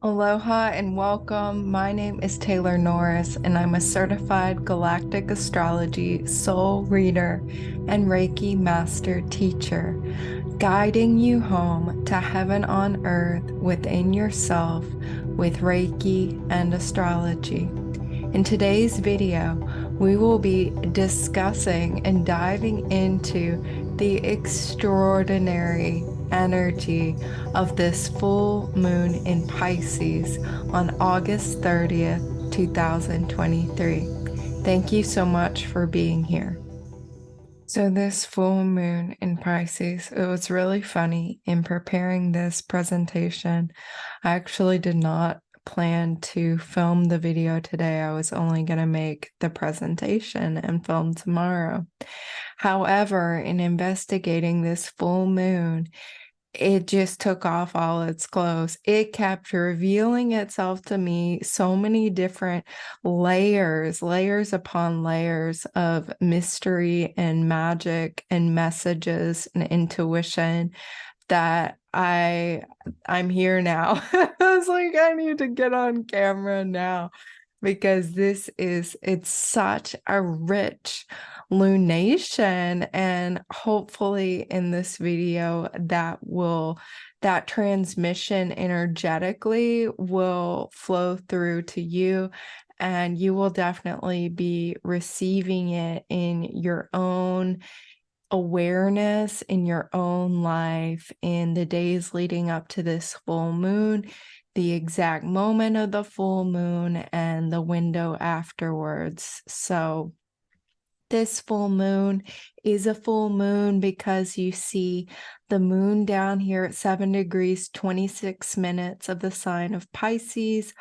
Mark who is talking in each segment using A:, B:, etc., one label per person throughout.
A: Aloha and welcome. My name is Taylor Norris, and I'm a certified Galactic Astrology soul reader and Reiki master teacher, guiding you home to heaven on earth within yourself with Reiki and astrology. In today's video, we will be discussing and diving into the extraordinary energy of this full moon in Pisces on August 30th, 2023. Thank you so much for being here. So this full moon in Pisces, it was really funny in preparing this presentation. I actually did not plan to film the video today. I was only going to make the presentation and film tomorrow. However, in investigating this full moon, it just took off all its clothes. It kept revealing itself to me, so many different layers upon layers of mystery and magic and messages and intuition that I'm here now. I was like, I need to get on camera now because it's such a rich lunation, and hopefully in this video that transmission energetically will flow through to you, and you will definitely be receiving it in your own awareness, in your own life, in the days leading up to this full moon, the exact moment of the full moon, and the window afterwards. So this full moon is a full moon because you see the moon down here at 7 degrees 26 minutes of the sign of Pisces,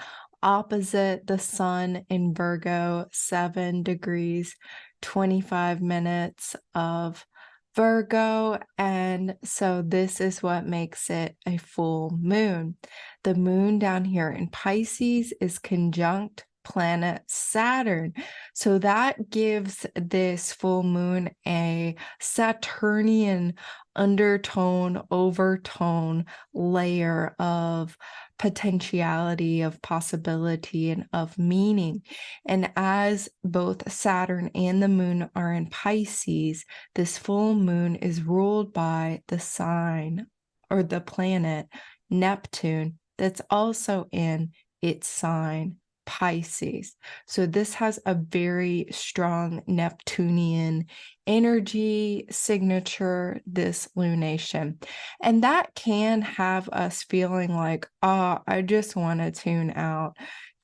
A: opposite the sun in Virgo, 7 degrees 25 minutes of Virgo. And so this is what makes it a full moon. The moon down here in Pisces is conjunct planet Saturn. So that gives this full moon a Saturnian undertone, overtone layer of potentiality, of possibility, and of meaning. And as both Saturn and the moon are in Pisces, this full moon is ruled by the sign or the planet Neptune that's also in its sign Pisces. So this has a very strong Neptunian energy signature, this lunation. And that can have us feeling like, oh, I just want to tune out.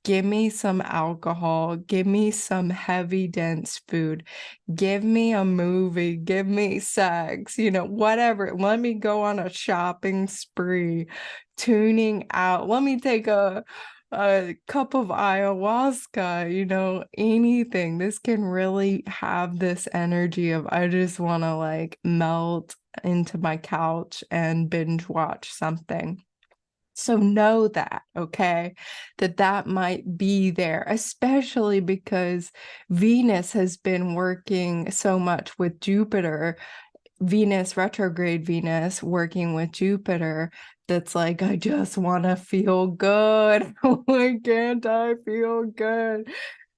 A: Give me some alcohol, give me some heavy, dense food, give me a movie, give me sex, whatever. Let me go on a shopping spree, tuning out. Let me take a cup of ayahuasca, anything. This can really have this energy of, I just want to like melt into my couch and binge watch something. So know that, okay, that might be there, especially because Venus has been working so much with Jupiter, Venus, retrograde Venus working with Jupiter. That's like, I just want to feel good. Why can't I feel good?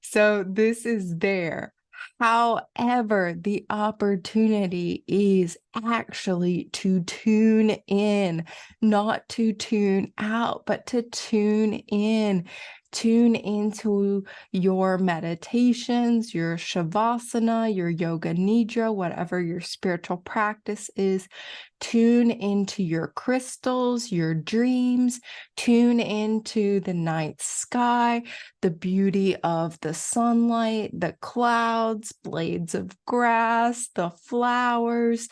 A: So this is there. However, the opportunity is actually to tune in, not to tune out, but to tune in. Tune into your meditations, your shavasana, your yoga nidra, whatever your spiritual practice is. Tune into your crystals, your dreams. Tune into the night sky, the beauty of the sunlight, the clouds, blades of grass, the flowers.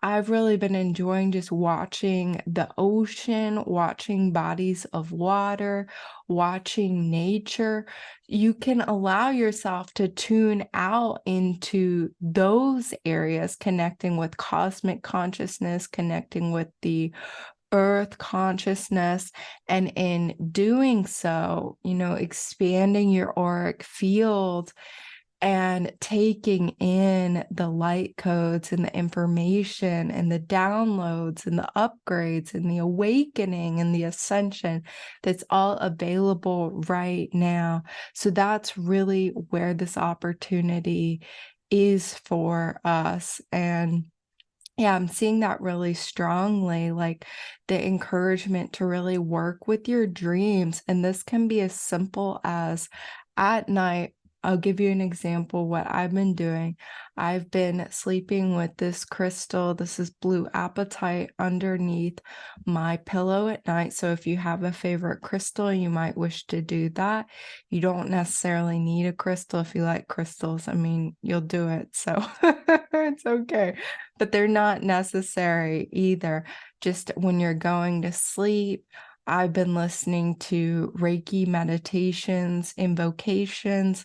A: I've really been enjoying just watching the ocean, watching bodies of water, watching nature. You can allow yourself to tune out into those areas, connecting with cosmic consciousness, connecting with the earth consciousness, and in doing so, expanding your auric field and taking in the light codes and the information and the downloads and the upgrades and the awakening and the ascension that's all available right now. So that's really where this opportunity is for us. And yeah, I'm seeing that really strongly, like the encouragement to really work with your dreams. And this can be as simple as at night. I'll give you an example what I've been doing. I've been sleeping with this crystal. This is blue apatite underneath my pillow at night. So if you have a favorite crystal, you might wish to do that. You don't necessarily need a crystal if you like crystals. I mean, you'll do it. So it's okay. But they're not necessary either. Just when you're going to sleep, I've been listening to Reiki meditations, invocations,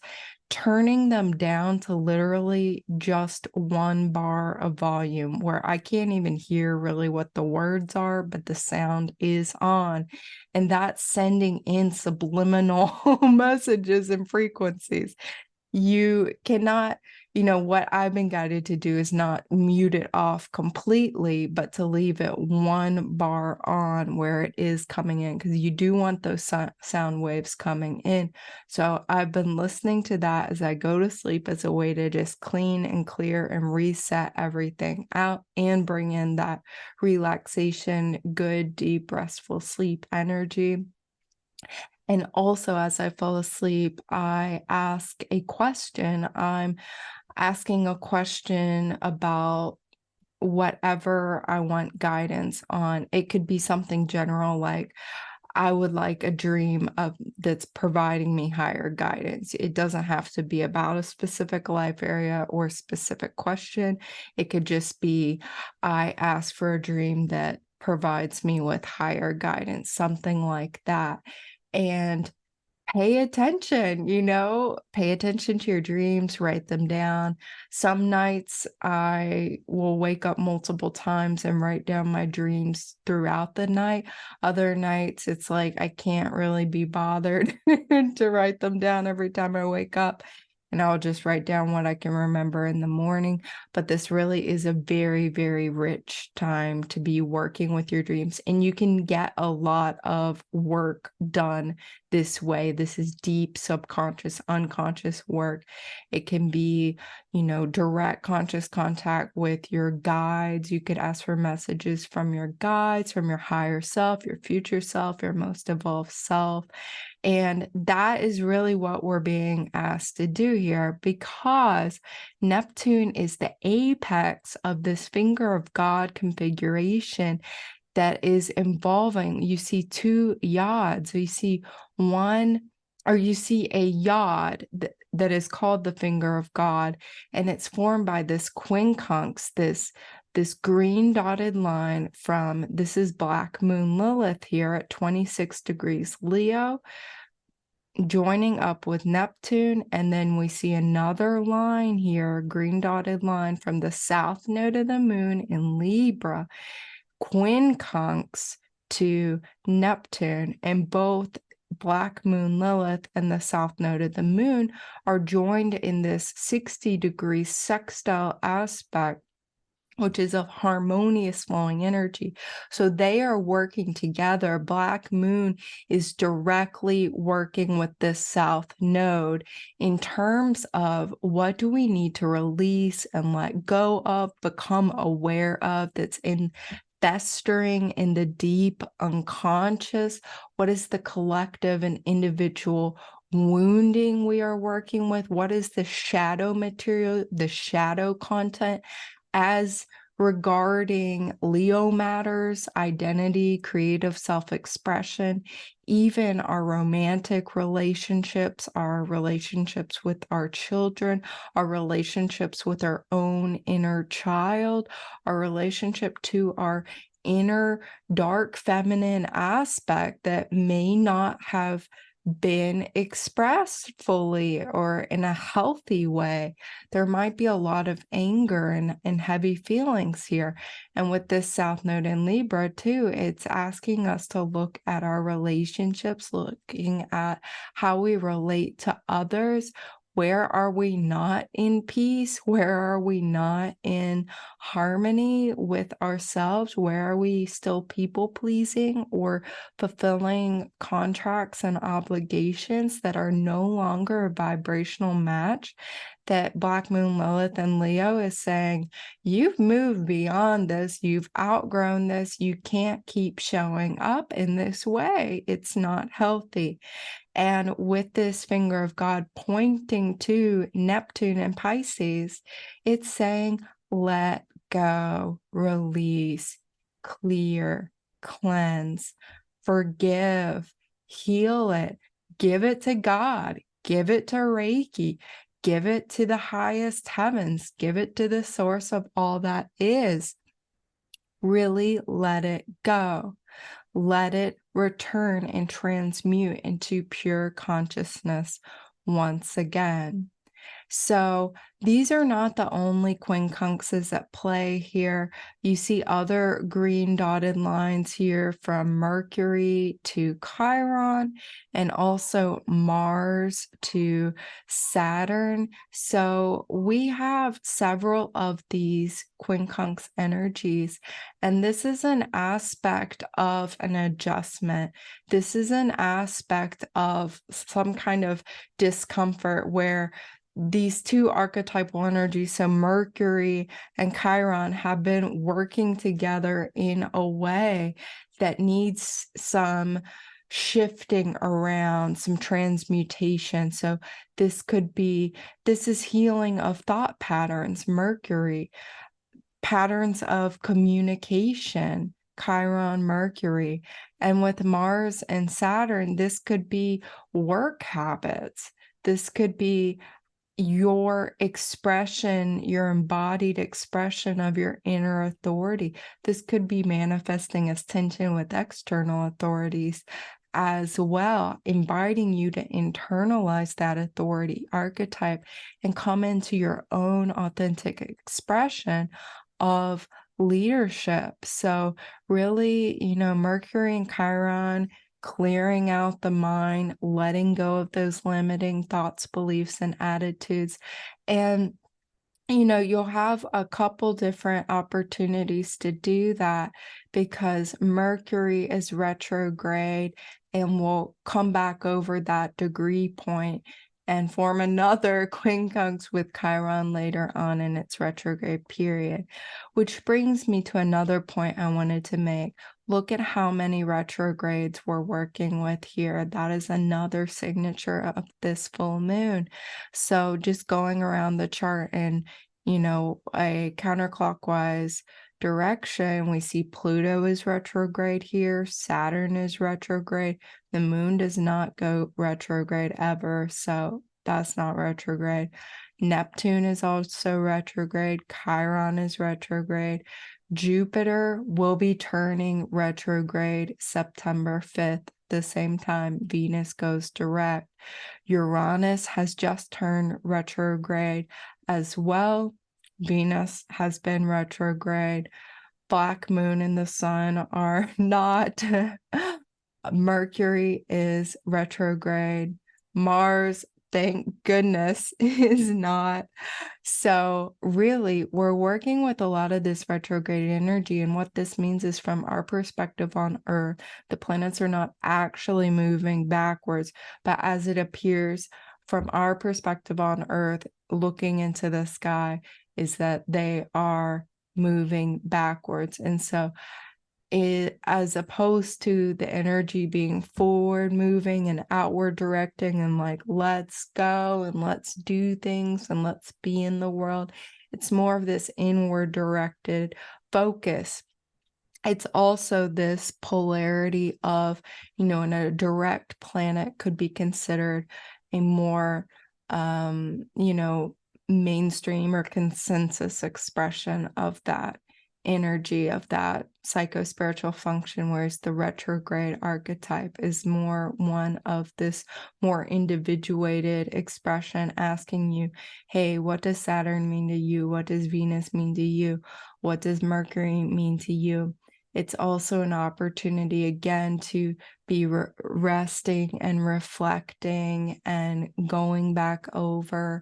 A: turning them down to literally just 1 bar of volume where I can't even hear really what the words are, but the sound is on. And that's sending in subliminal messages and frequencies. You cannot, what I've been guided to do is not mute it off completely, but to leave it 1 bar on where it is coming in, because you do want those sound waves coming in. So I've been listening to that as I go to sleep as a way to just clean and clear and reset everything out and bring in that relaxation, good, deep, restful sleep energy. And also, as I fall asleep, I ask a question. I'm asking a question about whatever I want guidance on. It could be something general, like I would like a dream that's providing me higher guidance. It doesn't have to be about a specific life area or specific question. It could just be, I ask for a dream that provides me with higher guidance, something like that. And pay attention, pay attention to your dreams, write them down. Some nights I will wake up multiple times and write down my dreams throughout the night. Other nights it's like I can't really be bothered to write them down every time I wake up. And I'll just write down what I can remember in the morning. But this really is a very, very rich time to be working with your dreams. And you can get a lot of work done this way. This is deep subconscious, unconscious work. It can be, direct conscious contact with your guides. You could ask for messages from your guides, from your higher self, your future self, your most evolved self. And that is really what we're being asked to do here, because Neptune is the apex of this finger of God configuration that is involving, you see 2 yods. So you see you see a yod that is called the finger of God, and it's formed by this quincunx, this green dotted line from, this is Black Moon Lilith here at 26 degrees Leo, joining up with Neptune. And then we see another line here, green dotted line from the south node of the moon in Libra, quincunx to Neptune, and both Black Moon Lilith and the south node of the moon are joined in this 60-degree sextile aspect, which is of harmonious flowing energy. So they are working together. Black Moon is directly working with this south node in terms of what do we need to release and let go of, become aware of, that's festering in the deep unconscious. What is the collective and individual wounding we are working with? What is the shadow material, the shadow content as regarding Leo matters, identity, creative self-expression, even our romantic relationships, our relationships with our children, our relationships with our own inner child, our relationship to our inner dark feminine aspect that may not have been expressed fully or in a healthy way. There might be a lot of anger and heavy feelings here. And with this South Node in Libra too, it's asking us to look at our relationships, looking at how we relate to others. Where are we not in peace? Where are we not in harmony with ourselves? Where are we still people pleasing or fulfilling contracts and obligations that are no longer a vibrational match? That Black Moon Lilith and Leo is saying, you've moved beyond this, you've outgrown this, you can't keep showing up in this way. It's not healthy. And with this finger of God pointing to Neptune and Pisces, it's saying, let go, release, clear, cleanse, forgive, heal it, give it to God, give it to Reiki, give it to the highest heavens, give it to the source of all that is. Really let it go. Let it return and transmute into pure consciousness once again. So these are not the only quincunxes at play here. You see other green dotted lines here from Mercury to Chiron and also Mars to Saturn. So we have several of these quincunx energies, and this is an aspect of an adjustment. This is an aspect of some kind of discomfort where these two archetypal energies, so Mercury and Chiron, have been working together in a way that needs some shifting around, some transmutation. So this is healing of thought patterns, Mercury, patterns of communication, Chiron, Mercury. And with Mars and Saturn, this could be work habits. This could be your expression, your embodied expression of your inner authority. This could be manifesting as tension with external authorities as well, inviting you to internalize that authority archetype and come into your own authentic expression of leadership. So really, Mercury and Chiron, clearing out the mind, letting go of those limiting thoughts, beliefs, and attitudes. And, you'll have a couple different opportunities to do that because Mercury is retrograde and will come back over that degree point and form another quincunx with Chiron later on in its retrograde period. Which brings me to another point I wanted to make. Look at how many retrogrades we're working with here. That is another signature of this full moon. So just going around the chart in, a counterclockwise direction, we see Pluto is retrograde here, Saturn is retrograde, the moon does not go retrograde ever, so that's not retrograde. Neptune is also retrograde, Chiron is retrograde, Jupiter will be turning retrograde September 5th, the same time Venus goes direct. Uranus has just turned retrograde as well. Venus has been retrograde. Black Moon and the Sun are not. Mercury is retrograde. Mars, thank goodness, is not. So really, we're working with a lot of this retrograde energy. And what this means is from our perspective on Earth, the planets are not actually moving backwards, but as it appears from our perspective on Earth, looking into the sky, is that they are moving backwards. And so as opposed to the energy being forward moving and outward directing and like, let's go and let's do things and let's be in the world, it's more of this inward directed focus. It's also this polarity of, in a direct planet could be considered a more, mainstream or consensus expression of that energy, of that psycho-spiritual function, whereas the retrograde archetype is more one of this more individuated expression, asking you, hey, what does Saturn mean to you? What does Venus mean to you? What does Mercury mean to you? it's also an opportunity again to be resting and reflecting and going back over.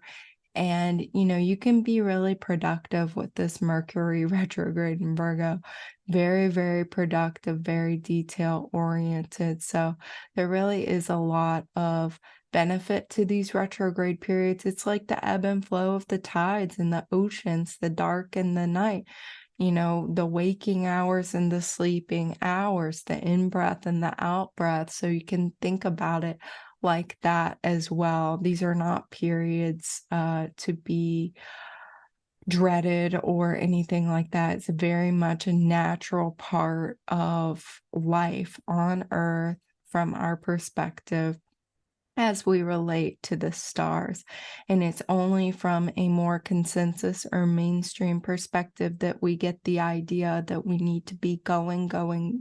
A: And, you can be really productive with this Mercury retrograde in Virgo. Very, very productive, very detail oriented. So there really is a lot of benefit to these retrograde periods. It's like the ebb and flow of the tides in the oceans, the dark and the night. The waking hours and the sleeping hours, the in-breath and the out-breath. So you can think about it like that as well. These are not periods to be dreaded or anything like that. It's very much a natural part of life on Earth from our perspective as we relate to the stars. And it's only from a more consensus or mainstream perspective that we get the idea that we need to be going, doing,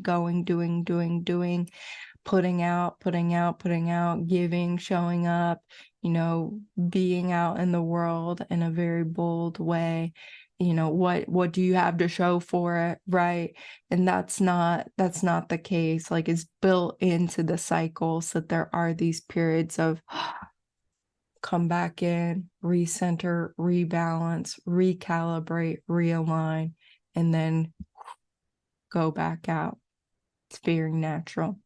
A: putting out, giving, showing up, being out in the world in a very bold way. What do you have to show for it, right? And that's not the case. Like, it's built into the cycles that there are these periods of come back in, recenter, rebalance, recalibrate, realign, and then go back out. It's very natural.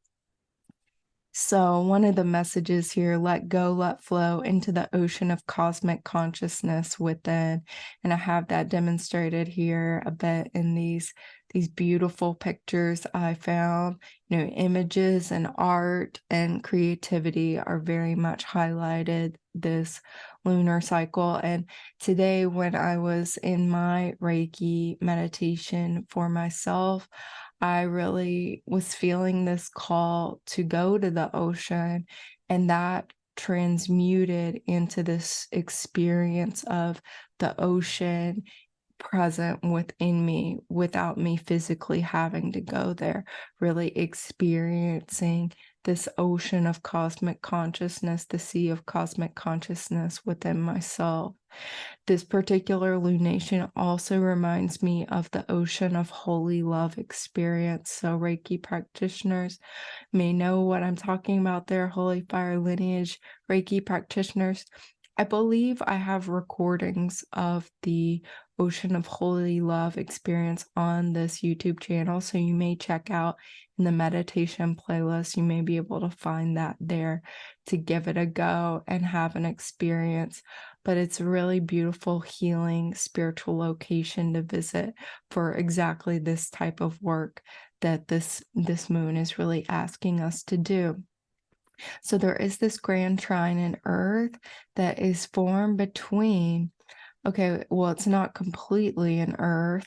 A: So one of the messages here, let go, let flow into the ocean of cosmic consciousness within. And I have that demonstrated here a bit in these beautiful pictures I found. Images and art and creativity are very much highlighted this lunar cycle. And today, when I was in my Reiki meditation for myself, I really was feeling this call to go to the ocean, and that transmuted into this experience of the ocean present within me without me physically having to go there, really experiencing this ocean of cosmic consciousness, the sea of cosmic consciousness within myself. This particular lunation also reminds me of the ocean of holy love experience. So Reiki practitioners may know what I'm talking about there, Holy Fire Lineage Reiki practitioners. I believe I have recordings of the Ocean of Holy Love experience on this YouTube channel, so you may check out in the meditation playlist. You may be able to find that there to give it a go and have an experience. But it's a really beautiful, healing, spiritual location to visit for exactly this type of work that this moon is really asking us to do. So there is this grand trine in Earth that is formed between, it's not completely in Earth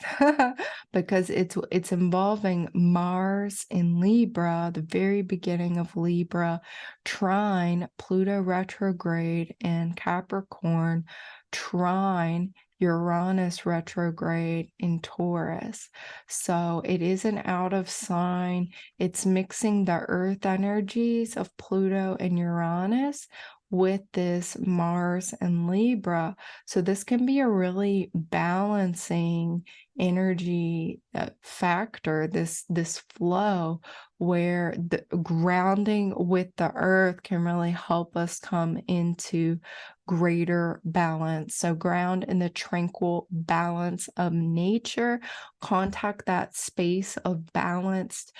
A: because it's involving Mars in Libra, the very beginning of Libra, trine Pluto retrograde in Capricorn, trine Uranus retrograde in Taurus. So it is an out of sign. It's mixing the earth energies of Pluto and Uranus with this Mars and Libra. So this can be a really balancing energy factor, this flow where the grounding with the earth can really help us come into greater balance. So ground in the tranquil balance of nature, contact that space of balanced,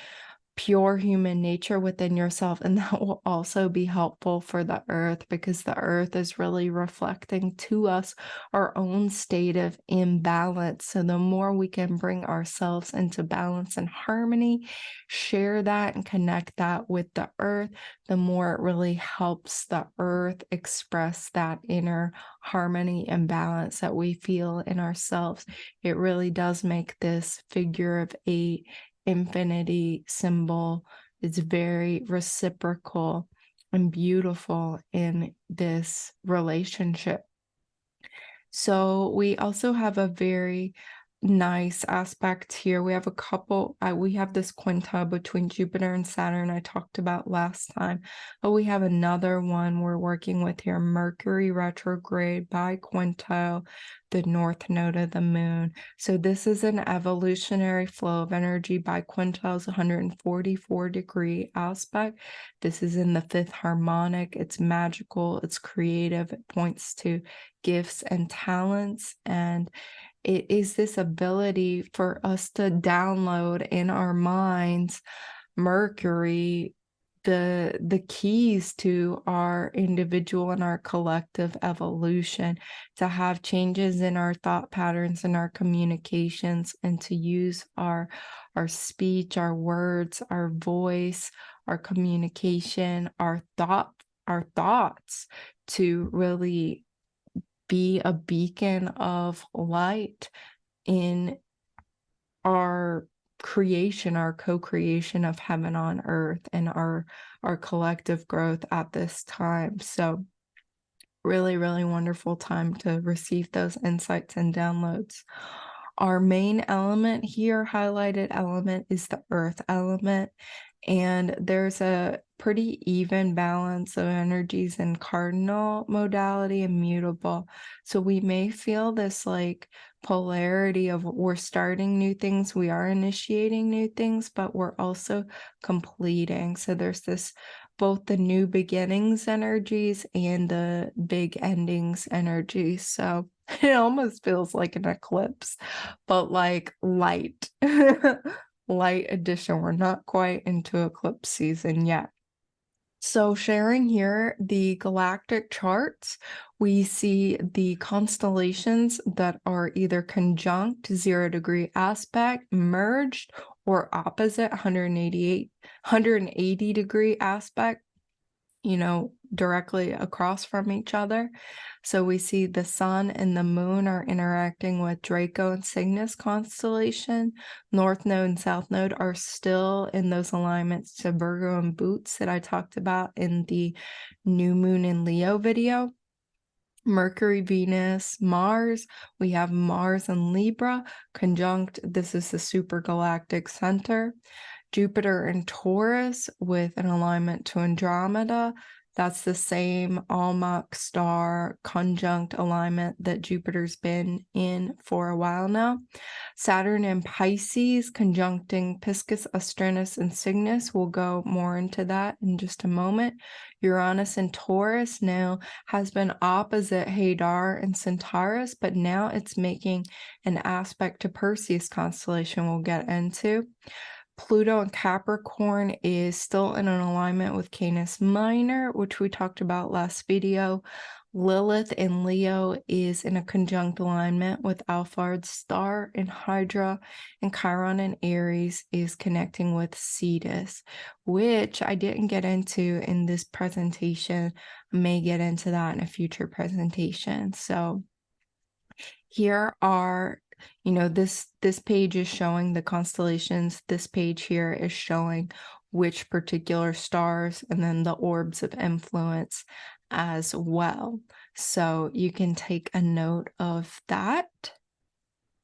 A: pure human nature within yourself, and that will also be helpful for the earth, because the earth is really reflecting to us our own state of imbalance. So the more we can bring ourselves into balance and harmony, share that and connect that with the earth, the more it really helps the earth express that inner harmony and balance that we feel in ourselves. It really does make this figure of 8 infinity symbol. It's very reciprocal and beautiful in this relationship. So we also have a very nice aspects here. We have a couple, we have this quintile between Jupiter and Saturn I talked about last time, but we have another one we're working with here, Mercury retrograde by quintile, the north node of the moon. So this is an evolutionary flow of energy by quintiles, 144-degree aspect. This is in the fifth harmonic. It's magical, it's creative, it points to gifts and talents, and it is this ability for us to download in our minds Mercury, the keys to our individual and our collective evolution, to have changes in our thought patterns and our communications, and to use our speech, our words, our voice, our communication, our thoughts to really be a beacon of light in our creation, our co-creation of heaven on earth, and our collective growth at this time. So really, really wonderful time to receive those insights and downloads. Our main element here, highlighted element, is the earth element. And there's a pretty even balance of energies in cardinal modality and mutable. So we may feel this like polarity of we're starting new things, we are initiating new things, but we're also completing. So there's this, both the new beginnings energies and the big endings energies. So it almost feels like an eclipse, but like light. Light edition. We're not quite into eclipse season yet. So sharing here the galactic charts, we see the constellations that are either conjunct, 0-degree aspect, merged, or opposite, 180-degree aspect, directly across from each other. So we see the sun and the moon are interacting with Draco and Cygnus constellation. North node and south node are still in those alignments to Virgo and Boots that I talked about in the new moon in Leo video. Mercury, Venus, Mars, we have Mars and Libra conjunct. This is the supergalactic center. Jupiter and Taurus with an alignment to Andromeda. That's the same Almach star conjunct alignment that Jupiter's been in for a while now. Saturn and Pisces conjuncting Pisces, Uranus, and Cygnus. We'll go more into that in just a moment. Uranus and Taurus now has been opposite Hydra and Centaurus, but now it's making an aspect to Perseus constellation we'll get into. Pluto and Capricorn is still in an alignment with Canis Minor, which we talked about last video. Lilith in Leo is in a conjunct alignment with Alphard's star in Hydra, and Chiron in Aries is connecting with Cetus, which I didn't get into in this presentation. I may get into that in a future presentation. So here are, this page is showing the constellations. This page here is showing which particular stars, and then the orbs of influence as well. So you can take a note of that.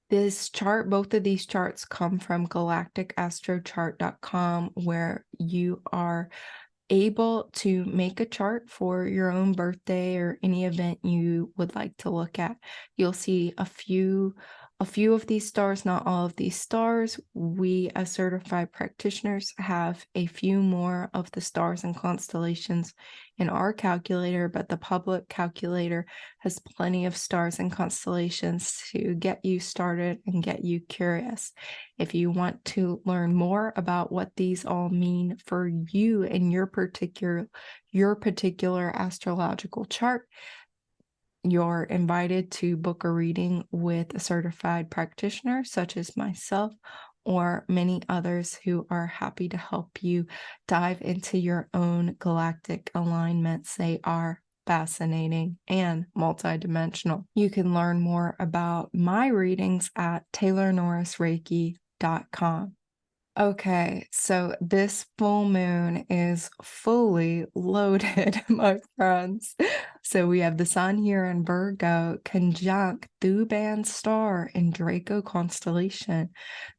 A: This chart, both of these charts come from galacticastrochart.com, where you are able to make a chart for your own birthday or any event you would like to look at. You'll see a few of these stars, not all of these stars. We as certified practitioners have a few more of the stars and constellations in our calculator, but the public calculator has plenty of stars and constellations to get you started and get you curious. If you want to learn more about what these all mean for you and your particular astrological chart, you're invited to book a reading with a certified practitioner such as myself or many others who are happy to help you dive into your own galactic alignments. They are fascinating and multidimensional. You can learn more about my readings at taylornorrisreiki.com. Okay, so this full moon is fully loaded, my friends. So we have the sun here in Virgo, conjunct Thuban star in Draco constellation.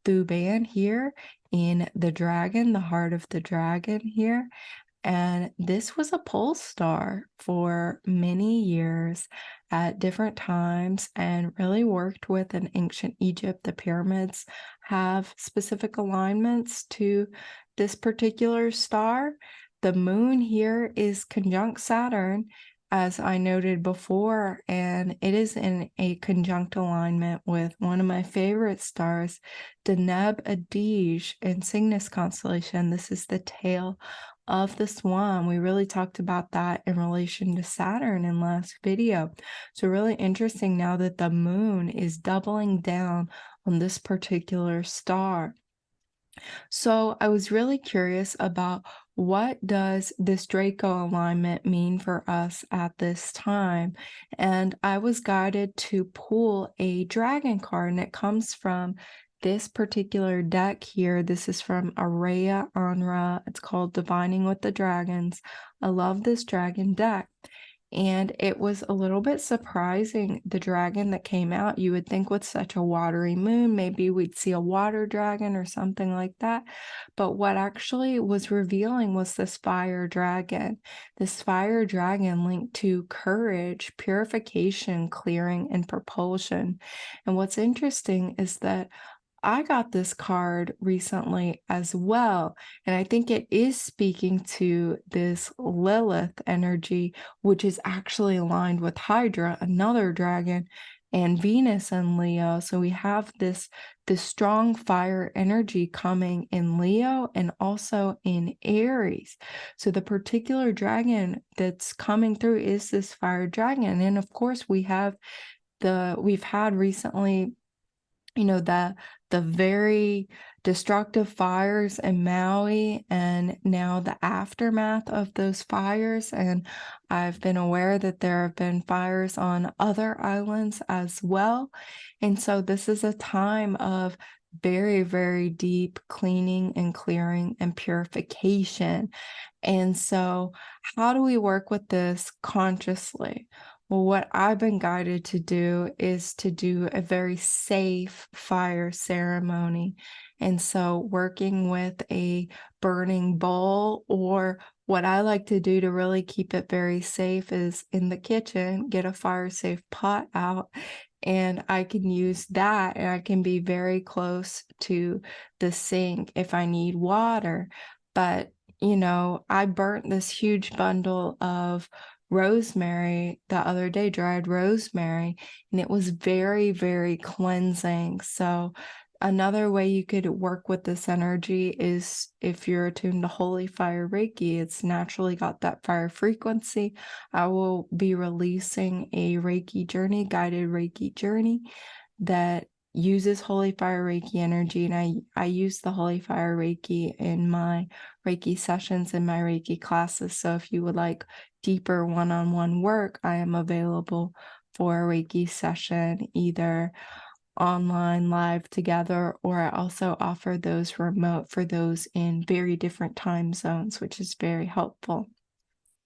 A: Thuban here in the dragon, the heart of the dragon here. And this was a pole star for many years at different times and really worked with in ancient Egypt. The pyramids have specific alignments to this particular star. The moon here is conjunct Saturn, as I noted before, and it is in a conjunct alignment with one of my favorite stars, Deneb Adige in Cygnus constellation. This is the tail of the swan. We really talked about that in relation to Saturn in last video. So really interesting now that the moon is doubling down on this particular star. So I was really curious about what does this Draco alignment mean for us at this time? And I was guided to pull a dragon card, and it comes from this particular deck here. This is from Araya Anra. It's called Divining with the Dragons. I love this dragon deck. And it was a little bit surprising, the dragon that came out. You would think with such a watery moon, maybe we'd see a water dragon or something like that. But what actually was revealing was this fire dragon. This fire dragon linked to courage, purification, clearing, and propulsion. And what's interesting is that I got this card recently as well, and I think it is speaking to this Lilith energy, which is actually aligned with Hydra, another dragon, and Venus and Leo. So we have this strong fire energy coming in Leo and also in Aries. So the particular dragon that's coming through is this fire dragon. And of course, we've had recently, the very destructive fires in Maui, and now the aftermath of those fires. And I've been aware that there have been fires on other islands as well. And so this is a time of very, very deep cleaning and clearing and purification. And so how do we work with this consciously? Well, what I've been guided to do is to do a very safe fire ceremony. And so working with a burning bowl, or what I like to do to really keep it very safe is in the kitchen, get a fire safe pot out, and I can use that, and I can be very close to the sink if I need water. But, I burnt this huge bundle of rosemary the other day, dried rosemary, and it was very, very cleansing. So another way you could work with this energy is if you're attuned to Holy Fire Reiki. It's naturally got that fire frequency. I will be releasing a Reiki journey, guided Reiki journey, that uses Holy Fire Reiki energy, and I use the Holy Fire Reiki in my Reiki sessions and my Reiki classes. So if you would like deeper one-on-one work, I am available for a Reiki session, either online live together, or I also offer those remote for those in very different time zones, which is very helpful.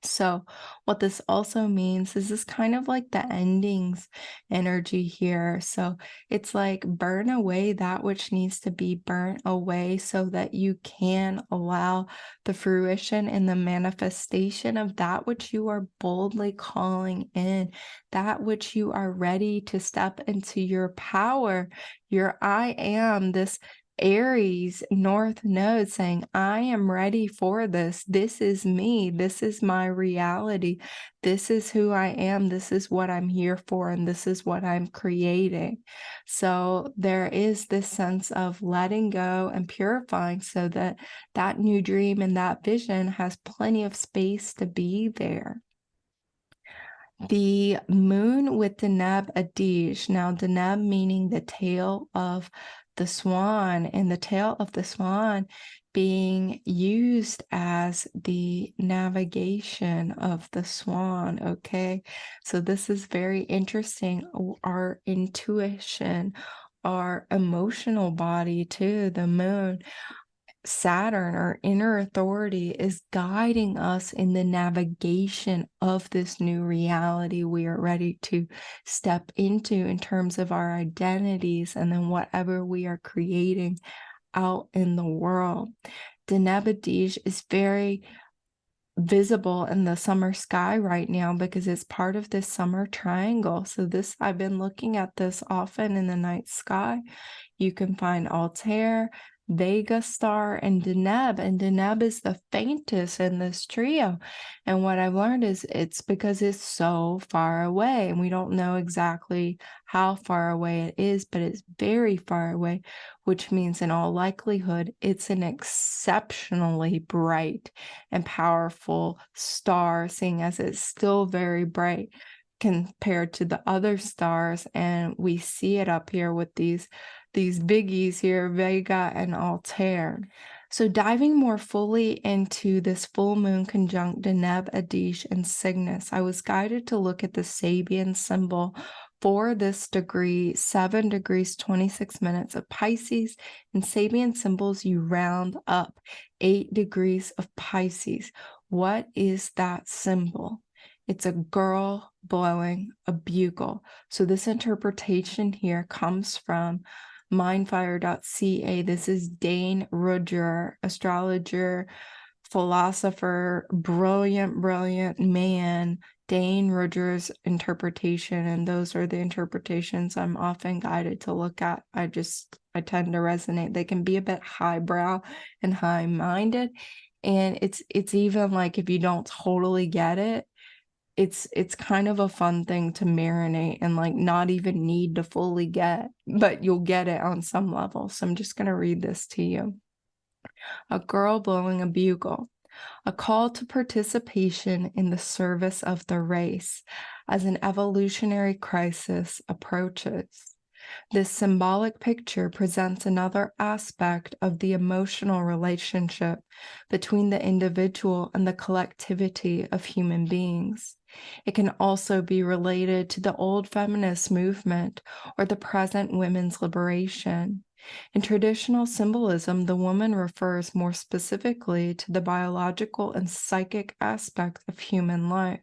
A: So what this also means is this kind of like the endings energy here. So it's like burn away that which needs to be burnt away so that you can allow the fruition and the manifestation of that which you are boldly calling in, that which you are ready to step into your power, your I am, this Aries North Node saying, I am ready for this. This is me. This is my reality. This is who I am. This is what I'm here for. And this is what I'm creating. So there is this sense of letting go and purifying so that that new dream and that vision has plenty of space to be there. The moon with Deneb Adige. Now, Deneb meaning the tail of the swan, and the tail of the swan being used as the navigation of the swan. Okay, so this is very interesting. Our intuition, our emotional body too, the moon. Saturn, our inner authority, is guiding us in the navigation of this new reality we are ready to step into in terms of our identities and then whatever we are creating out in the world. Deneb Adige is very visible in the summer sky right now because it's part of this summer triangle. So this, I've been looking at this often in the night sky. You can find Altair, Vega Star, and Deneb is the faintest in this trio. And what I've learned is it's because it's so far away, and we don't know exactly how far away it is, but it's very far away, which means in all likelihood, it's an exceptionally bright and powerful star, seeing as it's still very bright compared to the other stars. And we see it up here with these biggies here, Vega and Altair. So diving more fully into this full moon conjunct Deneb, Adige, and Cygnus, I was guided to look at the Sabian symbol for this degree, 7 degrees 26 minutes of Pisces. In Sabian symbols, you round up 8 degrees of Pisces. What is that symbol? It's a girl blowing a bugle. So this interpretation here comes from mindfire.ca. This is Dane Rudger, astrologer, philosopher, brilliant man. Dane Rudger's interpretation, and those are the interpretations I'm often guided to look at. I tend to resonate. They can be a bit highbrow and high-minded, and it's even like if you don't totally get it, it's kind of a fun thing to marinate and like not even need to fully get, but you'll get it on some level. So I'm just going to read this to you. A girl blowing a bugle, a call to participation in the service of the race as an evolutionary crisis approaches. This symbolic picture presents another aspect of the emotional relationship between the individual and the collectivity of human beings. It can also be related to the old feminist movement or the present women's liberation. In traditional symbolism, the woman refers more specifically to the biological and psychic aspects of human life.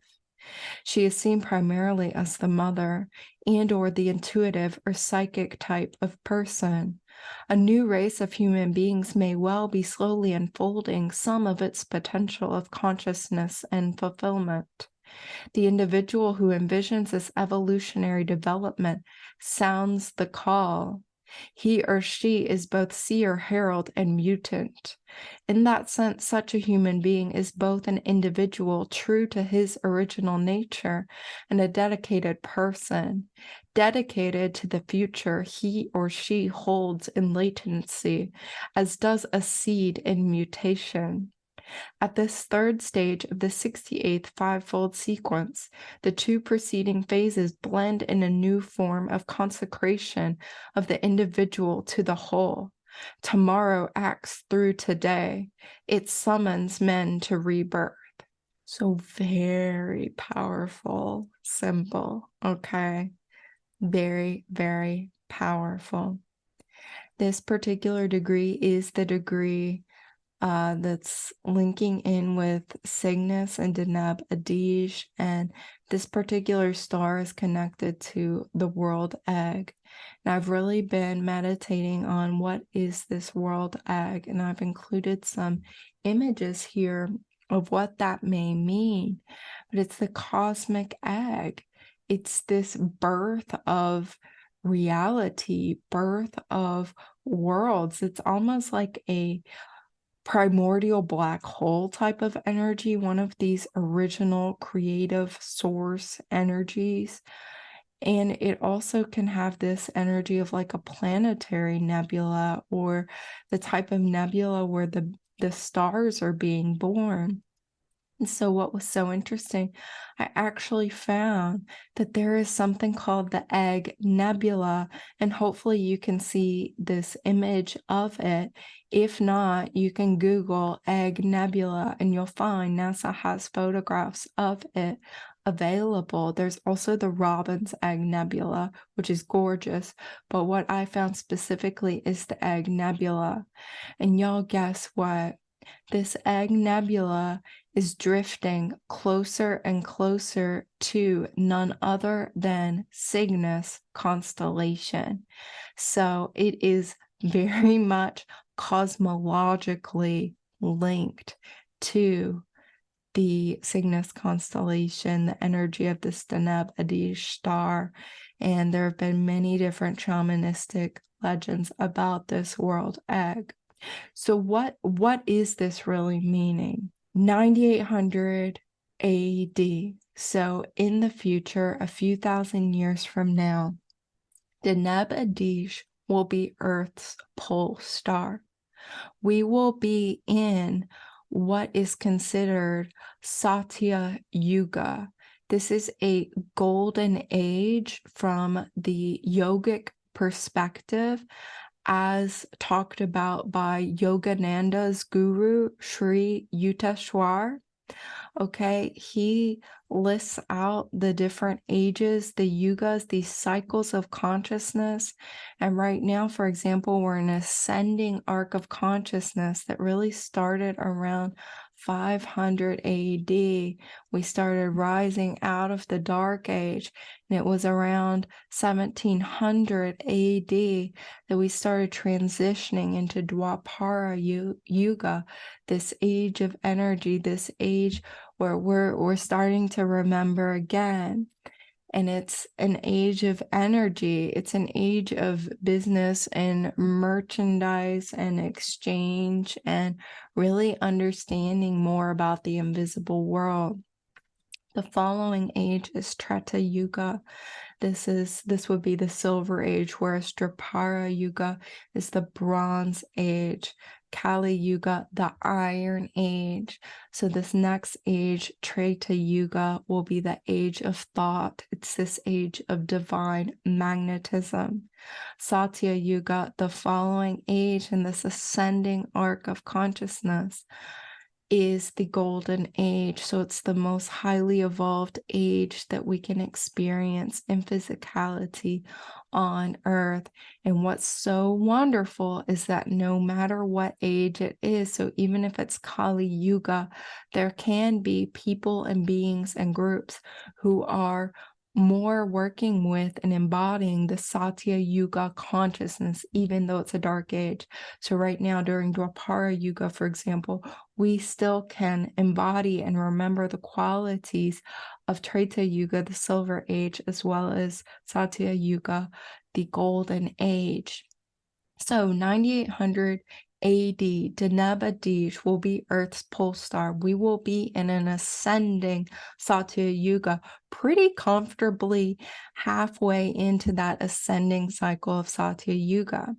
A: She is seen primarily as the mother and or the intuitive or psychic type of person. A new race of human beings may well be slowly unfolding some of its potential of consciousness and fulfillment. The individual who envisions this evolutionary development sounds the call. He or she is both seer, herald, and mutant. In that sense, such a human being is both an individual true to his original nature and a dedicated person, dedicated to the future he or she holds in latency, as does a seed in mutation. At this third stage of the 68th fivefold sequence, the two preceding phases blend in a new form of consecration of the individual to the whole. Tomorrow acts through today. It summons men to rebirth. So very powerful symbol, okay? Very, very powerful. This particular degree is the degree that's linking in with Cygnus and Deneb Adige, and this particular star is connected to the world egg. And I've really been meditating on what is this world egg, and I've included some images here of what that may mean. But it's the cosmic egg. It's this birth of reality, birth of worlds. It's almost like a primordial black hole type of energy, one of these original creative source energies. And it also can have this energy of like a planetary nebula, or the type of nebula where the stars are being born. And so what was so interesting, I actually found that there is something called the Egg Nebula, and hopefully you can see this image of it. If not, you can Google Egg Nebula and you'll find NASA has photographs of it available. There's also the Robin's Egg Nebula, which is gorgeous, but what I found specifically is the Egg Nebula. And y'all guess what? This egg nebula is drifting closer and closer to none other than Cygnus constellation. So it is very much cosmologically linked to the Cygnus constellation, the energy of this Deneb Adige star. And there have been many different shamanistic legends about this world egg. So what is this really meaning? 9800 AD. So in the future, a few thousand years from now, Deneb Adige will be Earth's pole star. We will be in what is considered Satya Yuga. This is a golden age from the yogic perspective, as talked about by Yogananda's guru, Sri Yukteswar. Okay, he lists out the different ages, the yugas, these cycles of consciousness. And right now, for example, we're in an ascending arc of consciousness that really started around 500 AD. We started rising out of the dark age, and it was around 1700 AD that we started transitioning into Dwapara Yuga, this age of energy, this age where we're starting to remember again. And it's an age of energy. It's an age of business and merchandise and exchange and really understanding more about the invisible world. The following age is Treta Yuga. This would be the Silver Age, whereas Dwapara Yuga is the Bronze Age. Kali Yuga, the Iron Age. So this next age, Treta Yuga, will be the age of thought. It's this age of divine magnetism. Satya Yuga, the following age in this ascending arc of consciousness, is the golden age. So it's the most highly evolved age that we can experience in physicality on Earth. And what's so wonderful is that no matter what age it is, so even if it's Kali Yuga, there can be people and beings and groups who are more working with and embodying the Satya Yuga consciousness, even though it's a dark age. So right now during Dwapara Yuga, for example, we still can embody and remember the qualities of Treta Yuga, the Silver Age, as well as Satya Yuga, the Golden Age. So 9800 AD, Deneb Adige will be Earth's pole star. We will be in an ascending Satya Yuga, pretty comfortably halfway into that ascending cycle of Satya Yuga.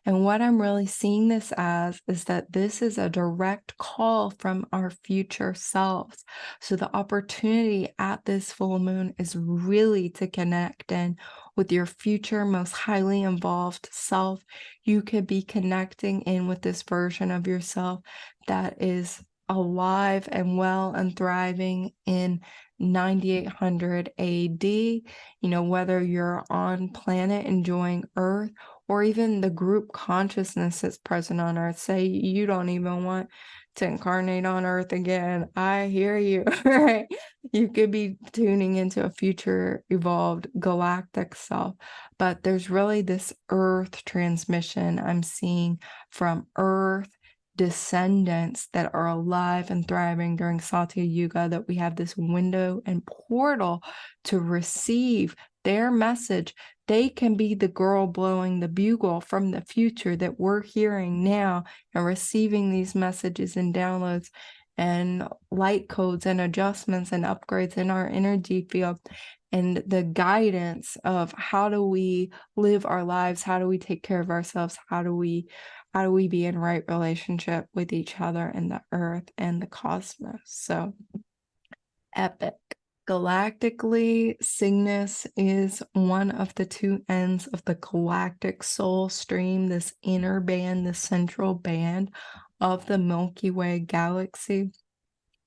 A: And what I'm really seeing this as is that this is a direct call from our future selves. So the opportunity at this full moon is really to connect in with your future, most highly involved self. You could be connecting in with this version of yourself that is alive and well and thriving in 9800 AD, whether you're on planet enjoying Earth or even the group consciousness that's present on Earth. Say you don't even want to incarnate on Earth again. I hear you, right? You could be tuning into a future evolved galactic self, but there's really this Earth transmission I'm seeing from Earth descendants that are alive and thriving during Satya Yuga, that we have this window and portal to receive their message. They can be the girl blowing the bugle from the future that we're hearing now and receiving these messages and downloads and light codes and adjustments and upgrades in our energy field, and the guidance of how do we live our lives, how do we take care of ourselves, how do we be in right relationship with each other and the Earth and the cosmos. So Epic. Galactically, Cygnus is one of the two ends of the galactic soul stream, this inner band, the central band of the Milky Way galaxy.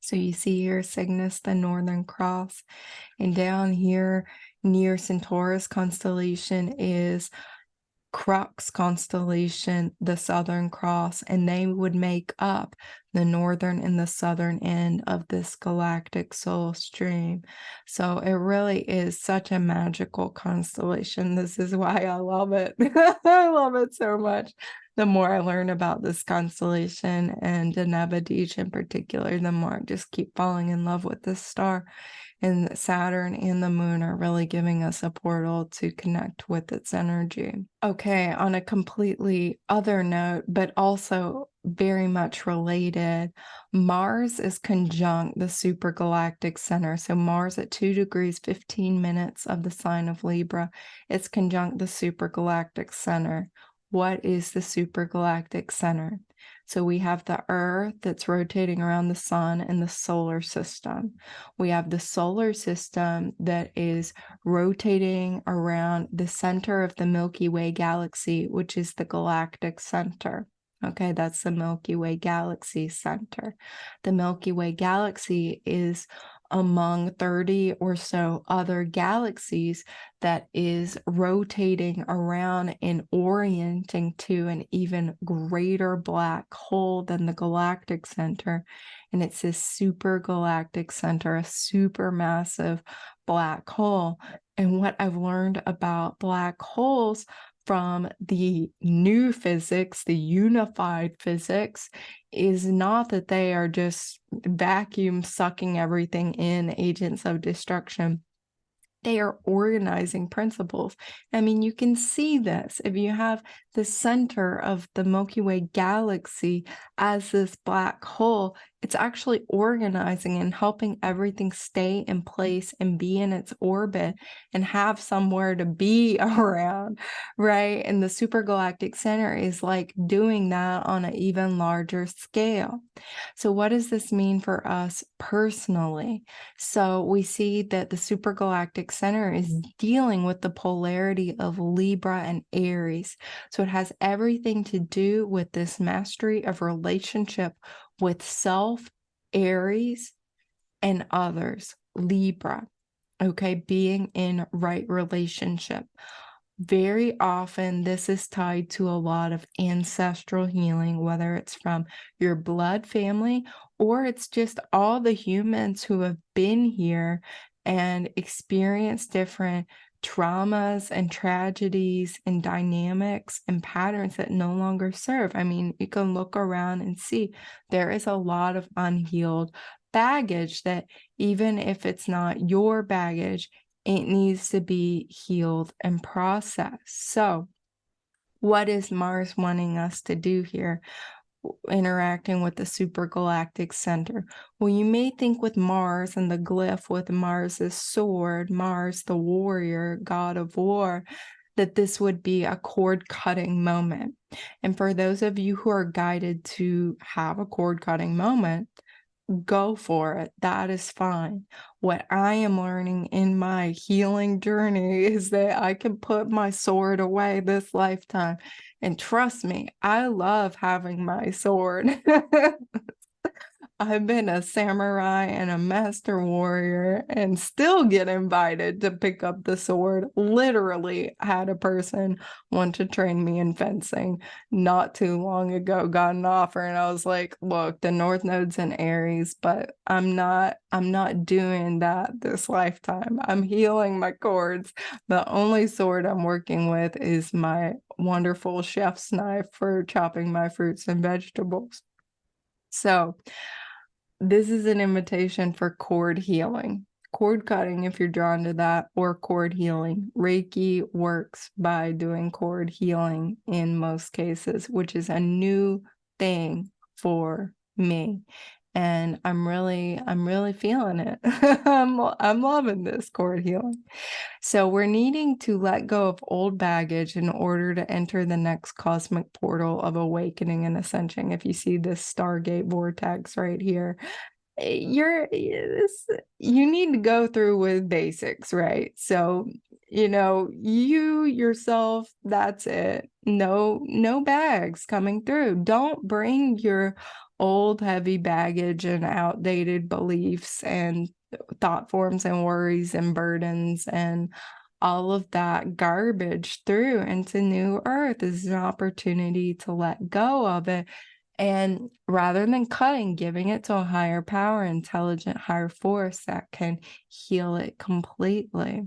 A: So you see here Cygnus, the Northern Cross, and down here near Centaurus constellation is Crux constellation, the Southern Cross, and they would make up the northern and the southern end of this galactic soul stream. So it really is such a magical constellation. This is why I love it. I love it so much. The more I learn about this constellation and Deneb Adige in particular, the more I just keep falling in love with this star. And Saturn and the moon are really giving us a portal to connect with its energy. Okay, on a completely other note, but also very much related, Mars is conjunct the supergalactic center. So Mars at 2 degrees 15 minutes of the sign of Libra, it's conjunct the supergalactic center. What is the supergalactic center? So we have the Earth that's rotating around the sun in the solar system. We have the solar system that is rotating around the center of the Milky Way galaxy, which is the galactic center. Okay, that's the Milky Way galaxy center. The Milky Way galaxy is among 30 or so other galaxies that is rotating around and orienting to an even greater black hole than the galactic center. And it's this super galactic center, a super massive black hole. And what I've learned about black holes from the new physics, the unified physics, is not that they are just vacuum sucking everything in, agents of destruction. They are organizing principles. I mean, you can see this if you have the center of the Milky Way galaxy as this black hole. It's actually organizing and helping everything stay in place and be in its orbit and have somewhere to be around, right? And the supergalactic center is like doing that on an even larger scale. So what does this mean for us personally? So we see that the supergalactic center is dealing with the polarity of Libra and Aries. So it has everything to do with this mastery of relationship with self, Aries, and others, Libra. Okay, being in right relationship. Very often, this is tied to a lot of ancestral healing, whether it's from your blood family or it's just all the humans who have been here and experienced different traumas and tragedies and dynamics and patterns that no longer serve. I mean, you can look around and see there is a lot of unhealed baggage that even if it's not your baggage, it needs to be healed and processed. So what is Mars wanting us to do here, interacting with the supergalactic center? Well, you may think with Mars and the glyph with Mars's sword, Mars, the warrior, god of war, that this would be a cord-cutting moment. And for those of you who are guided to have a cord-cutting moment, go for it. That is fine. What I am learning in my healing journey is that I can put my sword away this lifetime. And trust me, I love having my sword. I've been a samurai and a master warrior and still get invited to pick up the sword. Literally had a person want to train me in fencing not too long ago, got an offer, and I was like, look, the North Node's in Aries, but I'm not doing that this lifetime. I'm healing my cords. The only sword I'm working with is my wonderful chef's knife for chopping my fruits and vegetables. So this is an invitation for cord healing, cord cutting if you're drawn to that, or cord healing. Reiki works by doing cord healing in most cases, which is a new thing for me. And I'm really feeling it. I'm loving this cord healing. So we're needing to let go of old baggage in order to enter the next cosmic portal of awakening and ascension. If you see this Stargate vortex right here, you need to go through with basics, right? So, you yourself, that's it. No bags coming through. Don't bring your old heavy baggage and outdated beliefs and thought forms and worries and burdens and all of that garbage through into New Earth. This is an opportunity to let go of it. And rather than cutting, giving it to a higher power, intelligent, higher force that can heal it completely.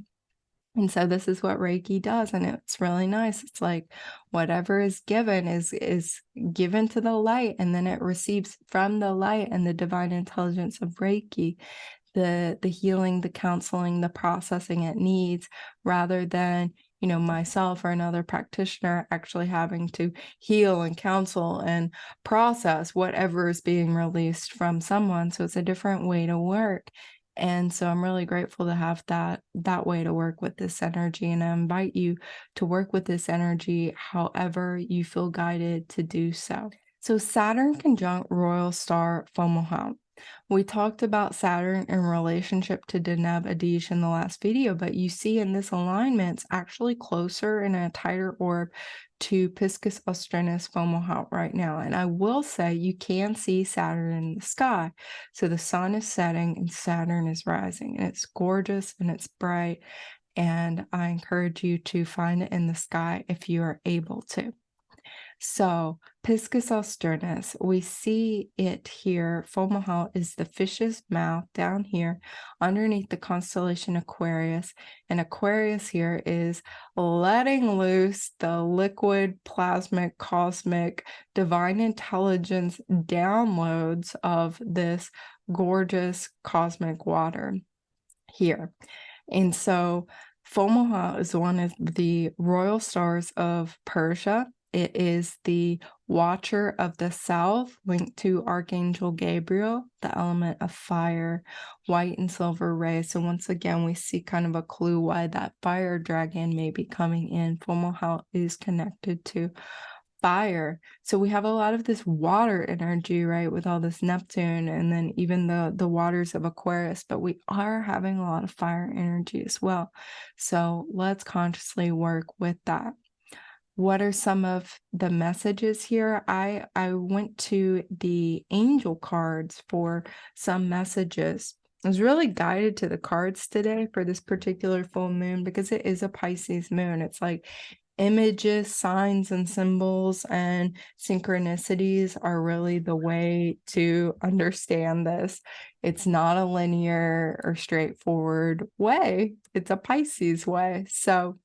A: And so this is what Reiki does, and it's really nice. It's like whatever is given is given to the light, and then it receives from the light and the divine intelligence of Reiki the healing, the counseling, the processing it needs, rather than myself or another practitioner actually having to heal and counsel and process whatever is being released from someone. So it's a different way to work. And so I'm really grateful to have that way to work with this energy. And I invite you to work with this energy however you feel guided to do so. So Saturn conjunct royal star Fomalhaut. We talked about Saturn in relationship to Deneb Adige in the last video, but you see in this alignment, it's actually closer in a tighter orb to Piscis Austrinus Fomalhaut right now. And I will say you can see Saturn in the sky. So the sun is setting and Saturn is rising, and it's gorgeous and it's bright. And I encourage you to find it in the sky if you are able to. So Piscis Austrinus, we see it here. Fomalhaut is the fish's mouth down here underneath the constellation Aquarius. And Aquarius here is letting loose the liquid, plasmic, cosmic, divine intelligence downloads of this gorgeous cosmic water here. And so Fomalhaut is one of the royal stars of Persia. It is the watcher of the south, linked to Archangel Gabriel, the element of fire, white and silver rays. So once again, we see kind of a clue why that fire dragon may be coming in. Fomalhaut is connected to fire. So we have a lot of this water energy, right, with all this Neptune and then even the waters of Aquarius, but we are having a lot of fire energy as well. So let's consciously work with that. What are some of the messages here? I went to the angel cards for some messages. I was really guided to the cards today for this particular full moon because it is a Pisces moon. It's like images, signs, and symbols and synchronicities are really the way to understand this. It's not a linear or straightforward way. It's a Pisces way. So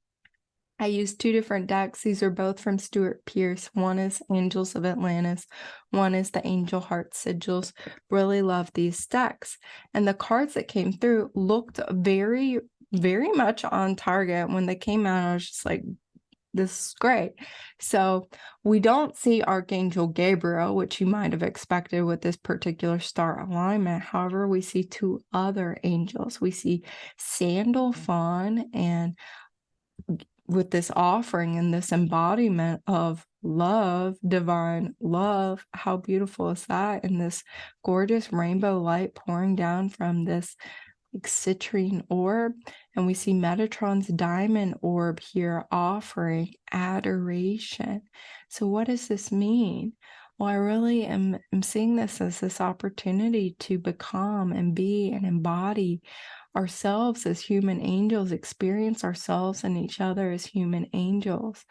A: I used two different decks. These are both from Stuart Pearce. One is Angels of Atlantis. One is the Angel Heart Sigils. Really love these decks. And the cards that came through looked very, very much on target. When they came out, I was just like, this is great. So we don't see Archangel Gabriel, which you might have expected with this particular star alignment. However, we see two other angels. We see Sandalphon, and with this offering and this embodiment of love, divine love. How beautiful is that? And this gorgeous rainbow light pouring down from this citrine orb. And we see Metatron's diamond orb here offering adoration. So what does this mean? Well, I really am seeing this as this opportunity to become and be and embody ourselves as human angels, experience ourselves and each other as human angels,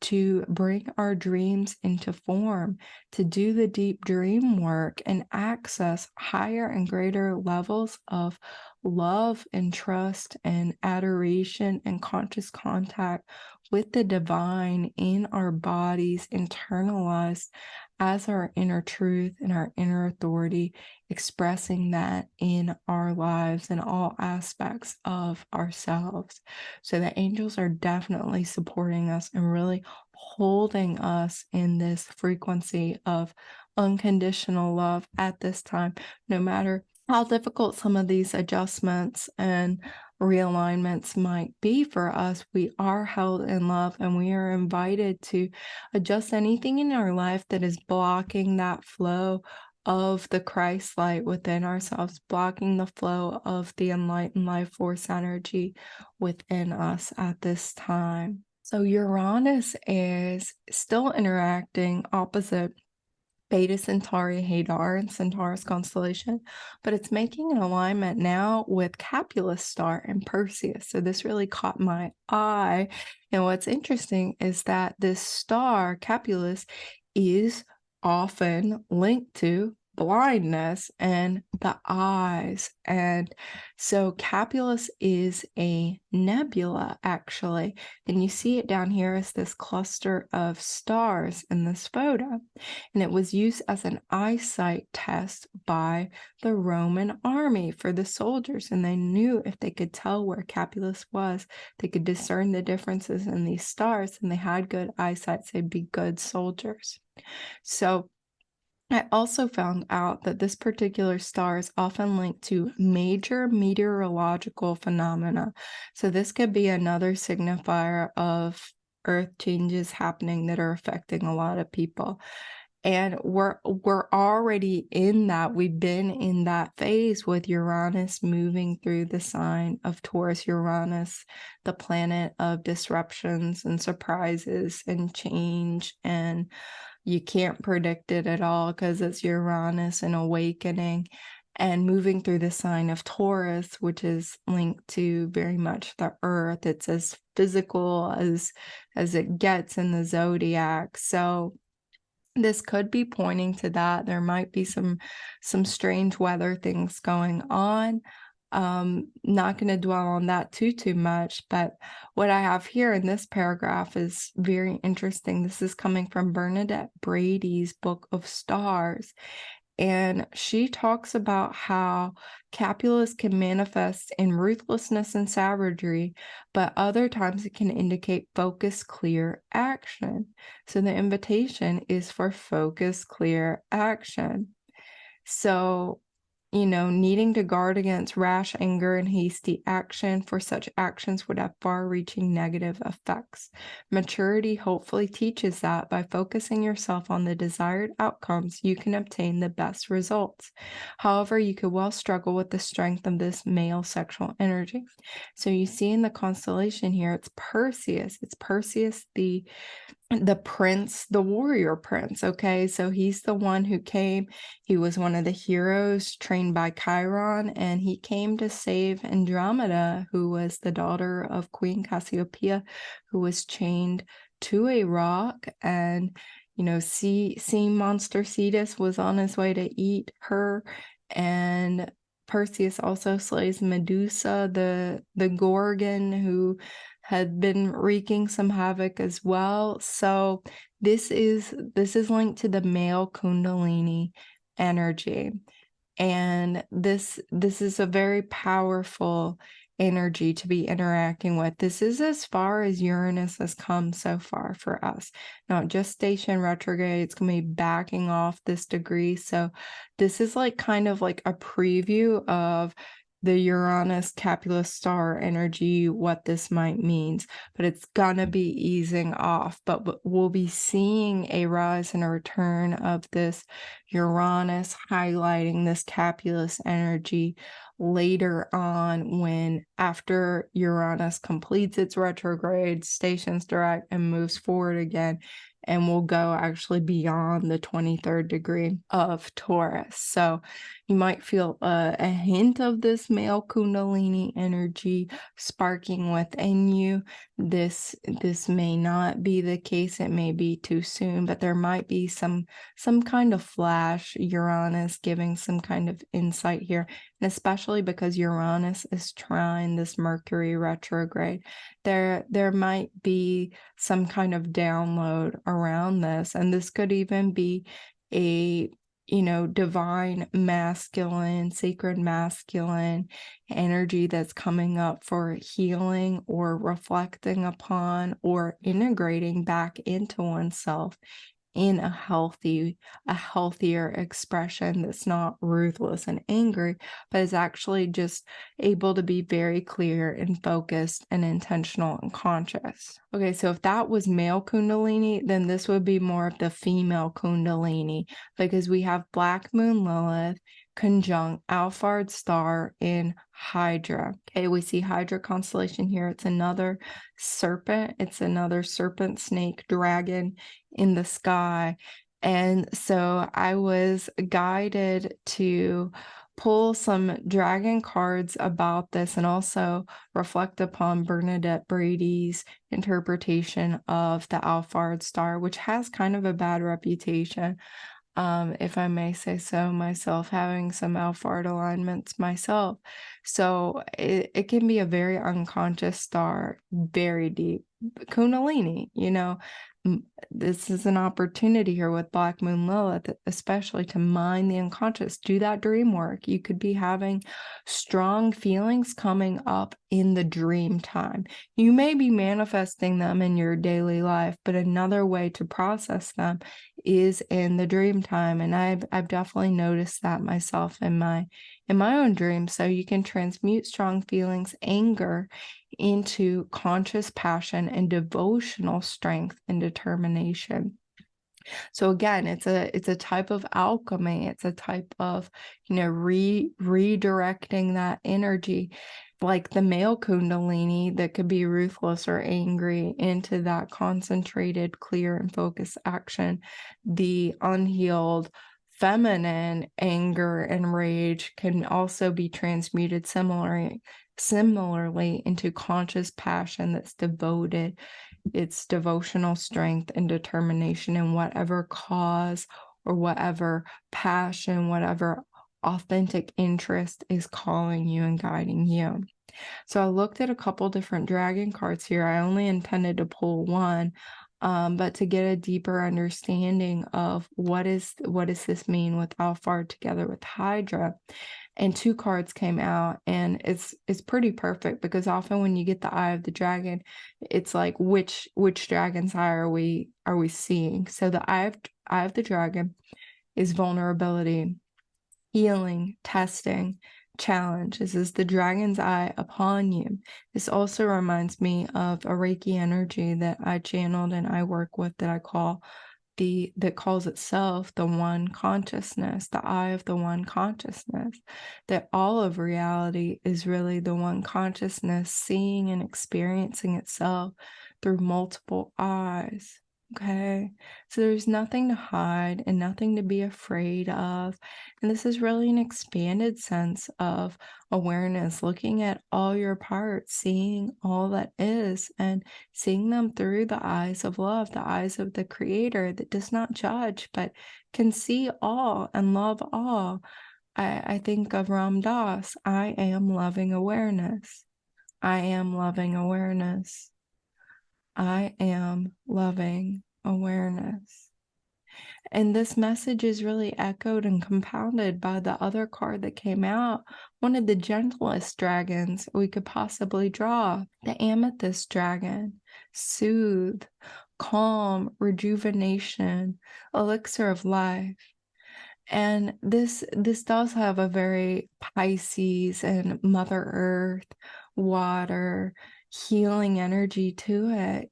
A: to bring our dreams into form, to do the deep dream work and access higher and greater levels of love and trust and adoration and conscious contact with the divine in our bodies, internalized as our inner truth and our inner authority, expressing that in our lives and all aspects of ourselves. So the angels are definitely supporting us and really holding us in this frequency of unconditional love at this time, no matter how difficult some of these adjustments and realignments might be for us. We are held in love, and we are invited to adjust anything in our life that is blocking that flow of the Christ light within ourselves, blocking the flow of the enlightened life force energy within us at this time. So Uranus is still interacting opposite Beta Centauri Hadar in Centaurus constellation, but it's making an alignment now with Capulus star and Perseus. So this really caught my eye. And what's interesting is that this star, Capulus, is often linked to blindness and the eyes. And so Capulus is a nebula, actually. And you see it down here as this cluster of stars in this photo. And it was used as an eyesight test by the Roman army for the soldiers. And they knew if they could tell where Capulus was, they could discern the differences in these stars, and they had good eyesight, so they'd be good soldiers. So I also found out that this particular star is often linked to major meteorological phenomena. So this could be another signifier of Earth changes happening that are affecting a lot of people. And we're already in that. We've been in that phase with Uranus moving through the sign of Taurus. Uranus, the planet of disruptions and surprises and change, and you can't predict it at all because it's Uranus and awakening and moving through the sign of Taurus, which is linked to very much the earth. It's as physical as it gets in the zodiac. So this could be pointing to that. There might be some strange weather things going on. Not going to dwell on that too much, but what I have here in this paragraph is very interesting. This is coming from Bernadette Brady's Book of Stars, and she talks about how Capulus can manifest in ruthlessness and savagery, but other times it can indicate focused, clear action. So the invitation is for focused, clear action. So, needing to guard against rash anger and hasty action, for such actions would have far-reaching negative effects. Maturity hopefully teaches that by focusing yourself on the desired outcomes, you can obtain the best results. However, you could well struggle with the strength of this male sexual energy. So you see in the constellation here, it's Perseus. It's Perseus, the prince, the warrior prince. Okay, so he's the one who came. He was one of the heroes trained by Chiron, and he came to save Andromeda, who was the daughter of Queen Cassiopeia, who was chained to a rock. And sea monster Cetus was on his way to eat her, and Perseus also slays Medusa, the Gorgon, who had been wreaking some havoc as well. So this is linked to the male Kundalini energy, and this is a very powerful energy to be interacting with. This is as far as Uranus has come so far for us. Not just station retrograde, it's going to be backing off this degree. So this is kind of like a preview of the Uranus Capulus star energy, what this might mean, but it's gonna be easing off. But we'll be seeing a rise and a return of this Uranus highlighting this Capulus energy later on, when after Uranus completes its retrograde, stations direct, and moves forward again, and we'll go actually beyond the 23rd degree of Taurus. So you might feel a hint of this male Kundalini energy sparking within you. This may not be the case. It may be too soon, but there might be some kind of flash, Uranus giving some kind of insight here. And especially because Uranus is trine this Mercury retrograde, there might be some kind of download around this. And this could even be a divine masculine, sacred masculine energy that's coming up for healing or reflecting upon or integrating back into oneself in a healthier expression that's not ruthless and angry, but is actually just able to be very clear and focused and intentional and conscious. Okay, so if that was male Kundalini, then this would be more of the female Kundalini, because we have Black Moon Lilith, Conjunct Alphard star in Hydra. Okay, we see Hydra constellation here. It's another serpent. It's another serpent, snake, dragon in the sky. And so I was guided to pull some dragon cards about this and also reflect upon Bernadette Brady's interpretation of the Alphard star, which has kind of a bad reputation. If I may say so myself, having some Alphard alignments myself. So it can be a very unconscious star, very deep. Kundalini, this is an opportunity here with Black Moon Lilith, especially to mine the unconscious, do that dream work. You could be having strong feelings coming up in the dream time. You may be manifesting them in your daily life, but another way to process them is in the dream time. And I've definitely noticed that myself in my own dreams. So you can transmute strong feelings, anger, into conscious passion and devotional strength and determination. So again, it's a type of alchemy. It's a type of, redirecting that energy, like the male Kundalini that could be ruthless or angry, into that concentrated, clear, and focused action. The unhealed feminine anger and rage can also be transmuted similarly into conscious passion that's devoted. It's devotional strength and determination in whatever cause or whatever passion, whatever authentic interest is calling you and guiding you. So I looked at a couple different dragon cards here. I only intended to pull one, but to get a deeper understanding of what does this mean with Alphard together with Hydra. And two cards came out, and it's pretty perfect, because often when you get the eye of the dragon, it's like which dragon's eye are we seeing? So the eye of the dragon is vulnerability, healing, testing, challenge. This is the dragon's eye upon you. This also reminds me of a Reiki energy that I channeled and I work with, that I call that calls itself the one consciousness, the eye of the one consciousness, that all of reality is really the one consciousness seeing and experiencing itself through multiple eyes. Okay, so there's nothing to hide and nothing to be afraid of. And this is really an expanded sense of awareness, looking at all your parts, seeing all that is, and seeing them through the eyes of love, the eyes of the Creator that does not judge, but can see all and love all. I think of Ram Dass. I am loving awareness. I am loving awareness. I am loving awareness. And this message is really echoed and compounded by the other card that came out, one of the gentlest dragons we could possibly draw, the Amethyst dragon. Soothe, calm, rejuvenation, elixir of life. And this does have a very Pisces and Mother Earth, water, healing energy to it.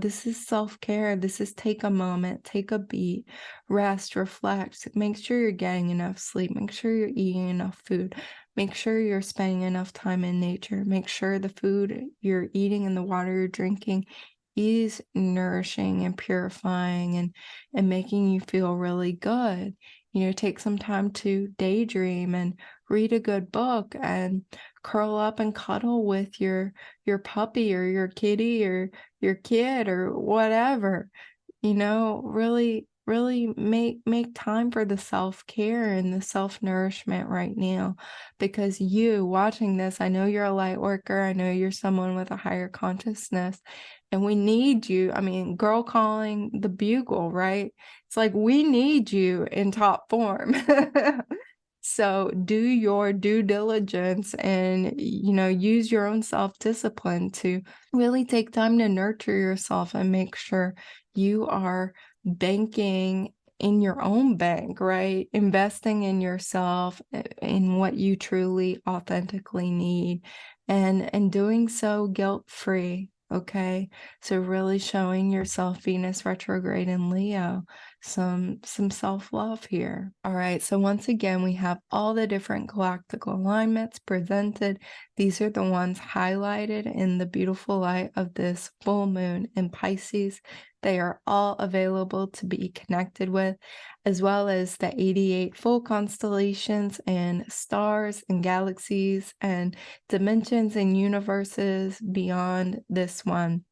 A: This is self-care. This is take a moment, take a beat, rest, reflect, make sure you're getting enough sleep, make sure you're eating enough food, make sure you're spending enough time in nature, make sure the food you're eating and the water you're drinking is nourishing and purifying and making you feel really good. Take some time to daydream and read a good book and curl up and cuddle with your puppy or your kitty or your kid or whatever. Really make time for the self-care and the self-nourishment right now, because you watching this, I know you're a light worker, I know you're someone with a higher consciousness, and we need you. I mean, girl calling the bugle, right? It's like we need you in top form. So do your due diligence and, use your own self-discipline to really take time to nurture yourself and make sure you are banking in your own bank, right? Investing in yourself, in what you truly authentically need, and doing so guilt-free. Okay, so really showing yourself, Venus retrograde in Leo, some self-love here. All right, so once again, we have all the different galactical alignments presented. These are the ones highlighted in the beautiful light of this full moon in Pisces. They are all available to be connected with, as well as the 88 full constellations and stars and galaxies and dimensions and universes beyond this one,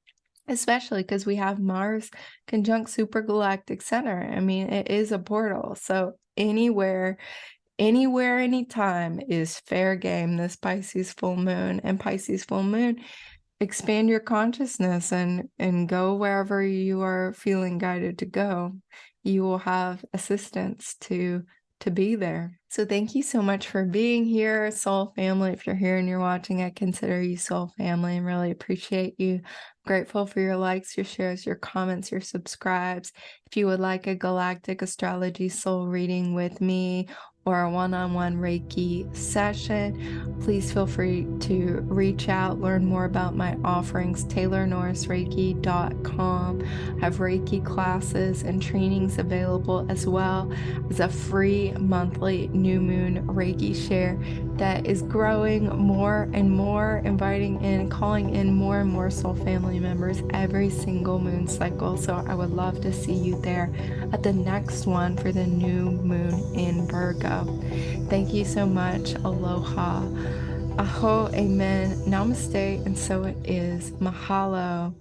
A: especially because we have Mars conjunct supergalactic center. I mean, it is a portal, so anywhere, anytime is fair game this Pisces full moon. And Pisces full moon, expand your consciousness and go wherever you are feeling guided to go. You will have assistance to be there. So thank you so much for being here, soul family. If you're here and you're watching, I consider you soul family and really appreciate you. I'm grateful for your likes, your shares, your comments, your subscribes. If you would like a galactic astrology soul reading with me or a one-on-one Reiki session, please feel free to reach out, learn more about my offerings, taylornorrisreiki.com. I have Reiki classes and trainings available, as well as a free monthly new moon Reiki share that is growing more and more, inviting in, calling in more and more soul family members every single moon cycle. So I would love to see you there at the next one for the new moon in Virgo. Thank you so much. Aloha. Aho, amen, namaste, and so it is. Mahalo.